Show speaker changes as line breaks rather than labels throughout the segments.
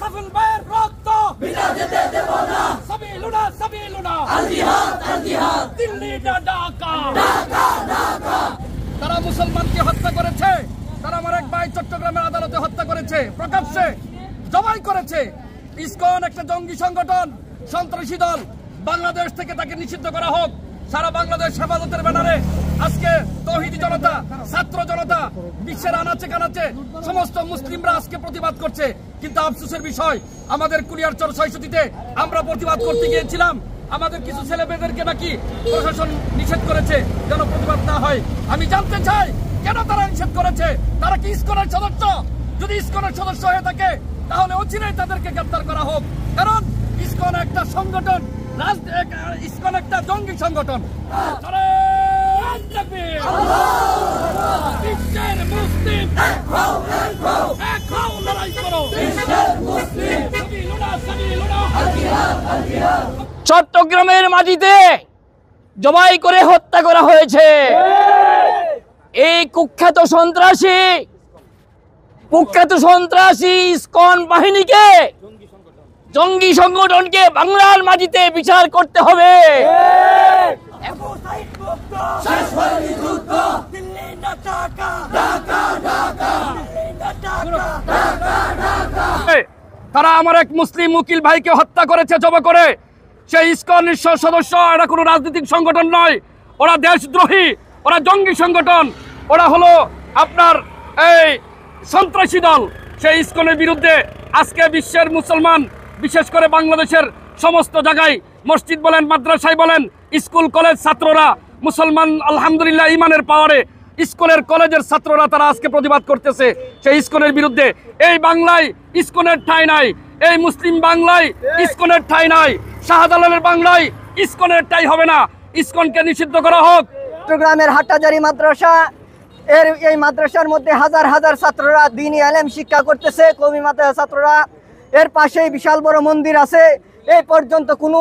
আশরাফুল ভাইয়ের রক্ত বিনা যেতে দেব না। সাবিলুনা সাবিলুনা আল জিহাদ আল জিহাদ। দিল্লি না ঢাকা ঢাকা ঢাকা। তারা মুসলমানকে হত্যা করেছে। তারা আমার এক ভাই চট্টগ্রামের আদালতে হত্যা করেছে, প্রকাশ্যে জবাই করেছে। ইসকন একটা জঙ্গি সংগঠন, সন্ত্রাসী দল। বাংলাদেশ থেকে তাকে নিষিদ্ধ করা হোক। সারা বাংলাদেশ হেফাজতের ব্যানারে আজকে তৌহিদি জনতা, ছাত্র জনতা, বিশ্বের আনাচে কানাচে সমস্ত মুসলিমরা আজকে প্রতিবাদ করছে। কিন্তু আফসোসের বিষয়, আমাদের কুলিয়ারচর ৬৬০-তে আমরা প্রতিবাদ করতে গিয়েছিলাম। আমাদের কিছু ছেলেমেয়েদেরকে নাকি প্রশাসন নিষেধ করেছে যেন প্রতিবাদ না হয়। আমি জানতে চাই কেন তারা নিষেধ করেছে? তারা কি ইসকনের সদস্য? যদি ইসকনের সদস্য হয়ে থাকে তাহলে অচিরেই তাদেরকে গ্রেফতার করা হোক। কারণ ইসকন একটা সংগঠন, ইসকন একটা জঙ্গি সংগঠন। বিশ্বের মুসলিম এক হও, লড়াই করো।
চট্টগ্রামের মাটিতে জবাই করে হত্যা করা হয়েছে এই কুখ্যাত সন্ত্রাসী ইসকন বাহিনীকে, জঙ্গি সংগঠনকে বাংলার মাটিতে বিচার করতে হবে।
তারা আমার এক মুসলিম উকিল ভাইকে হত্যা করেছে জবা করে। সেই ইসকন সদস্য, এরা কোনো রাজনৈতিক সংগঠন নয়। ওরা দেশদ্রোহী, ওরা জঙ্গি সংগঠন, ওরা হলো আপনার এই সন্ত্রাসী দল। সেই ইসকনের বিরুদ্ধে আজকে বিশ্বের মুসলমান, বিশেষ করে বাংলাদেশের সমস্ত জায়গায় মসজিদ বলেন, মাদ্রাসায় বলেন, স্কুল কলেজ ছাত্ররা মুসলমান আলহামদুলিল্লাহ ইমানের পাওয়ারে স্কুলের কলেজের ছাত্ররা তারা আজকে প্রতিবাদ করতেছে সেই ইসকনের বিরুদ্ধে। এই বাংলায় ইসকনের ঠাঁই নাই, এই মুসলিম বাংলায় ইসকনের ঠাঁই নাই, শাহজালালের বাংলায় ইসকনের ঠাঁই হবে না। ইসকনকে নিষিদ্ধ করা হোক।
চট্টগ্রামের হাটহাজারী মাদ্রাসা, এই মাদ্রাসার মধ্যে হাজার হাজার ছাত্ররা দ্বীনি ইলম শিক্ষা করতেছে, কওমি মাদ্রাসা ছাত্ররা। এর পাশেই বিশাল বড় মন্দির আছে। এই পর্যন্ত কোনো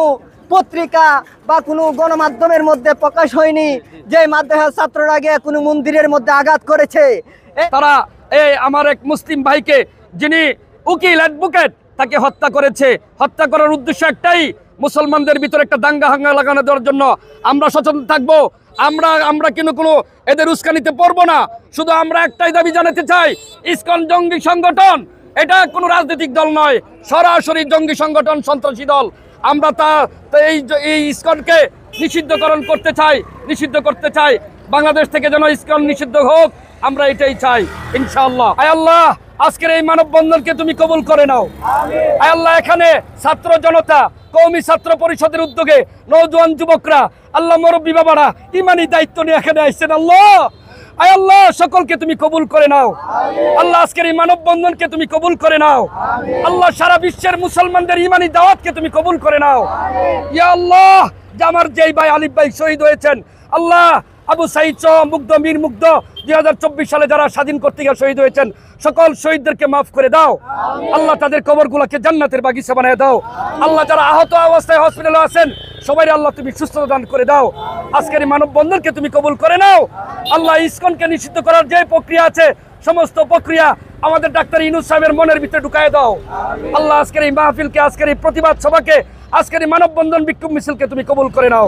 পত্রিকা বা কোনো গণমাধ্যমের মধ্যে প্রকাশ হয়নি যে মাদ্রাসার ছাত্ররা গিয়ে কোনো মন্দিরের মধ্যে আঘাত করেছে।
তারা এই আমার এক মুসলিম ভাইকে, যিনি উকিল অ্যাডভোকেট, তাকে হত্যা করেছে। হত্যা করার উদ্দেশ্য একটাই, মুসলমানদের ভিতরে একটা দাঙ্গা হাঙ্গা লাগানো দেওয়ার জন্য। আমরা সচেতন থাকবো। আমরা কিন্তু কোনো এদের উস্কানিতে পড়বো না। শুধু আমরা একটাই দাবি জানাতে চাই, ইসকন জঙ্গি সংগঠন, এটা কোনো রাজনৈতিক দল নয়, সরাসরি জঙ্গি সংগঠন, সন্ত্রাসী দল। আমরা এই ইসকনকে নিষিদ্ধকরণ করতে চাই, নিষিদ্ধ করতে চাই। বাংলাদেশ থেকে যেন ইসকন নিষিদ্ধ হোক, আমরা এটাই চাই ইনশাআল্লাহ। আয় আল্লাহ, আজকের এই মানববন্ধনকে তুমি কবুল করে নাও। আয় আল্লাহ, এখানে ছাত্র জনতা, কওমি ছাত্র পরিষদের উদ্যোগে নওজোয়ান যুবকরা, আল্লাহ মুরব্বী বাবারা ইমানি দায়িত্ব নিয়ে এখানে আসছেন। আল্লাহ, আয় আল্লাহ, সকলকে তুমি কবুল করে নাও। আল্লাহ, আজকের এই মানববন্ধনকে তুমি কবুল করে নাও। আল্লাহ, সারা বিশ্বের মুসলমানদের ইমানি দাওয়াতকে তুমি কবুল করে নাও। ইয়া আল্লাহ, যে আমার যেই ভাই আলিফ ভাই শহীদ হয়েছেন, আল্লাহ আবু সাইদ মুগ্ধ, মীর মুগ্ধ 2024 সালে যারা স্বাধীন করতে গিয়ে শহীদ হয়েছেন, সকল শহীদদেরকে মাফ করে দাও। আল্লাহ, তাদের কবরগুলোকে জান্নাতের বাগিচা বানিয়ে দাও। আল্লাহ, যারা আহত অবস্থায় হসপিটালে আছেন, সবাই আল্লাহ তুমি সুস্থতা দান করে দাও। আজকের এই মানববন্ধনকে তুমি কবুল করে নাও। আল্লাহ, ইসকনকে নিষিদ্ধ করার যে প্রক্রিয়া আছে, সমস্ত প্রক্রিয়া আমাদের ডাক্তার ইউনূস সাহেবের মনের ভিতরে ঢুকায় দাও। আল্লাহ, আজকের এই মাহফিলকে, আজকের এই প্রতিবাদ সভাকে, আজকের এই মানববন্ধন বিক্ষোভ মিছিলকে তুমি কবুল করে নাও।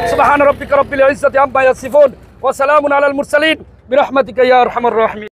সুবহান রাব্বিকা রাব্বিল ইজ্জাতি আম্মা ইয়াসিফুন ওয়া সালামুন আলাল মুরসালিন বিরহমাতিকা ইয়া আরহামার রাহিমিন।